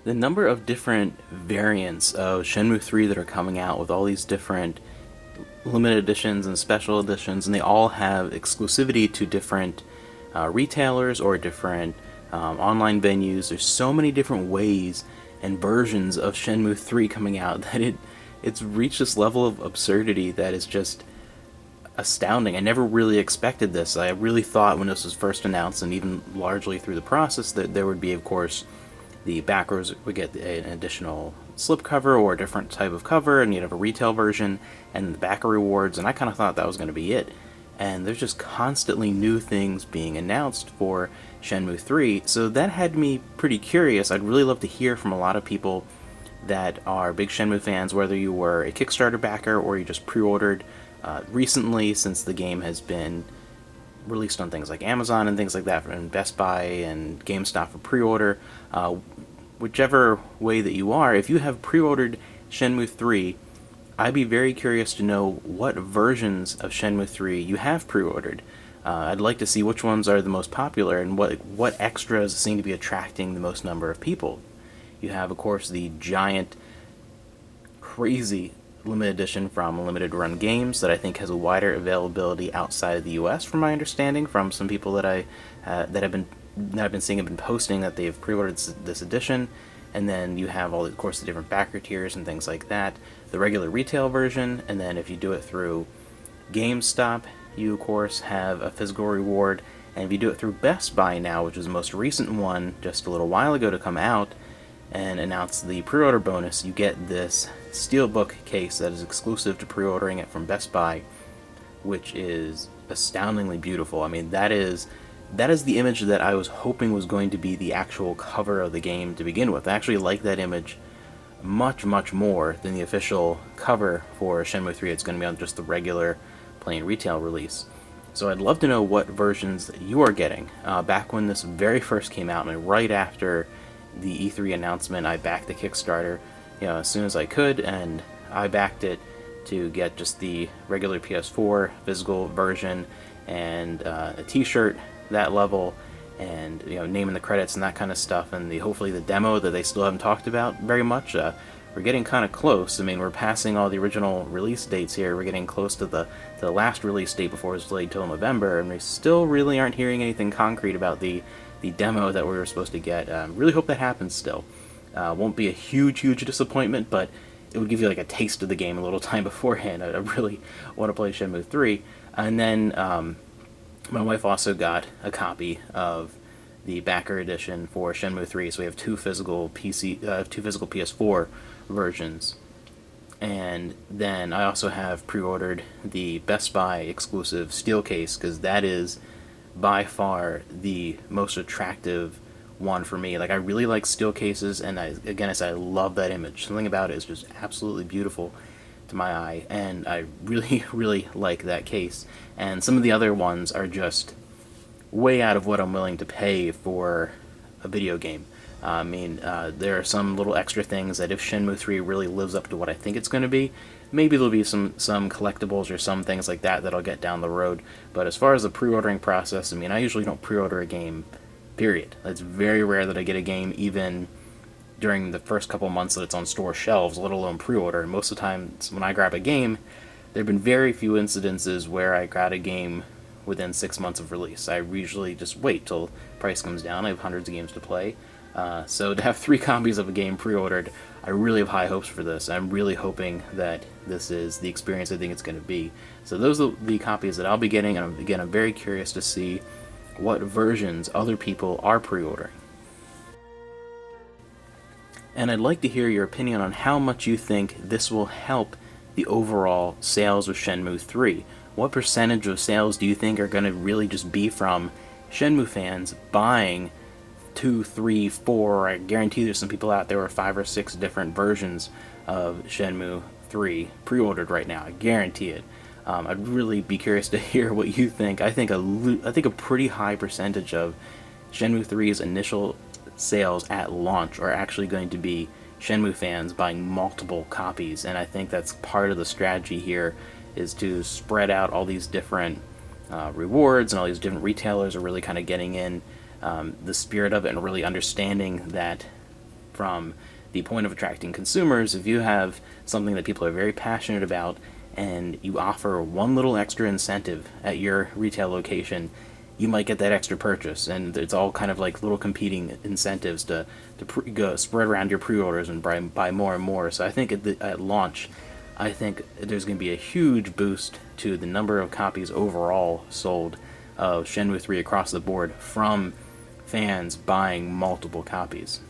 The number of different variants of Shenmue 3 that are coming out with all these different limited editions and special editions, and they all have exclusivity to different retailers or different online venues. There's so many different ways and versions of Shenmue 3 coming out that it's reached this level of absurdity that is just astounding. I never really expected this. I really thought when this was first announced, and even largely through the process, that there would be, of course, the backers would get an additional slipcover or a different type of cover, and you'd have a retail version and the backer rewards, and I kind of thought that was going to be it. And there's just constantly new things being announced for Shenmue 3, so that had me pretty curious. I'd really love to hear from a lot of people that are big Shenmue fans, whether you were a Kickstarter backer or you just pre-ordered recently, since the game has been released on things like Amazon and things like that, and Best Buy and GameStop for pre-order. Whichever way that you are, if you have pre-ordered Shenmue 3, I'd be very curious to know what versions of Shenmue 3 you have pre-ordered. I'd like to see which ones are the most popular and what extras seem to be attracting the most number of people. You have, of course, the giant, crazy limited edition from Limited Run Games that I think has a wider availability outside of the U.S. From my understanding, from some people that I've been seeing have been posting that they've pre-ordered this edition. And then you have all, of course, the different backer tiers and things like that. The regular retail version, and then if you do it through GameStop, you of course have a physical reward. And if you do it through Best Buy now, which is the most recent one, just a little while ago to come out and announce the pre-order bonus, you get this steelbook case that is exclusive to pre-ordering it from Best Buy, which is astoundingly beautiful. I mean, that is the image that I was hoping was going to be the actual cover of the game to begin with. I actually like that image much, much more than the official cover for Shenmue 3. It's going to be on just the regular plain retail release. So I'd love to know what versions you are getting. Back when this very first came out, and right after the E3 announcement, I backed the Kickstarter, as soon as I could, and I backed it to get just the regular PS4 physical version and a T-shirt that level, and naming the credits and that kind of stuff, and hopefully the demo that they still haven't talked about very much. We're getting kind of close. I mean, we're passing all the original release dates here. We're getting close to the last release date before it was delayed till November, and we still really aren't hearing anything concrete about the demo that we were supposed to get. Really hope that happens still. Won't be a huge disappointment, but it would give you like a taste of the game a little time beforehand. I really want to play Shenmue 3. And then my wife also got a copy of the backer edition for Shenmue 3, so we have two physical PS4 versions. And then I also have pre-ordered the Best Buy exclusive steel case, because that is by far the most attractive one for me. Like, I really like steel cases, and I love that image. Something about it is just absolutely beautiful to my eye, and I really, really like that case. And some of the other ones are just way out of what I'm willing to pay for a video game. I mean, there are some little extra things that if Shenmue 3 really lives up to what I think it's going to be, maybe there'll be some collectibles or some things like that I'll get down the road. But as far as the pre-ordering process, I mean, I usually don't pre-order a game, period. It's very rare that I get a game even during the first couple months that it's on store shelves, let alone pre-order. And most of the time, when I grab a game, there have been very few incidences where I got a game within 6 months of release. I usually just wait till price comes down. I have hundreds of games to play. So to have 3 copies of a game pre-ordered, I really have high hopes for this. I'm really hoping that this is the experience I think it's going to be. So those are the copies that I'll be getting, and again, I'm very curious to see what versions other people are pre-ordering. And I'd like to hear your opinion on how much you think this will help the overall sales of Shenmue 3. What percentage of sales do you think are going to really just be from Shenmue fans buying 2, 3, 4, I guarantee there's some people out there with 5 or 6 different versions of Shenmue 3 pre-ordered right now. I guarantee it. I'd really be curious to hear what you think. I think a pretty high percentage of Shenmue 3's initial sales at launch are actually going to be Shenmue fans buying multiple copies, and I think that's part of the strategy here, is to spread out all these different rewards, and all these different retailers are really kind of getting in the spirit of it and really understanding that from the point of attracting consumers. If you have something that people are very passionate about and you offer one little extra incentive at your retail location, you might get that extra purchase, and it's all kind of like little competing incentives to go spread around your pre-orders and buy more and more. So I think at launch, I think there's going to be a huge boost to the number of copies overall sold of Shenmue 3 across the board from fans buying multiple copies.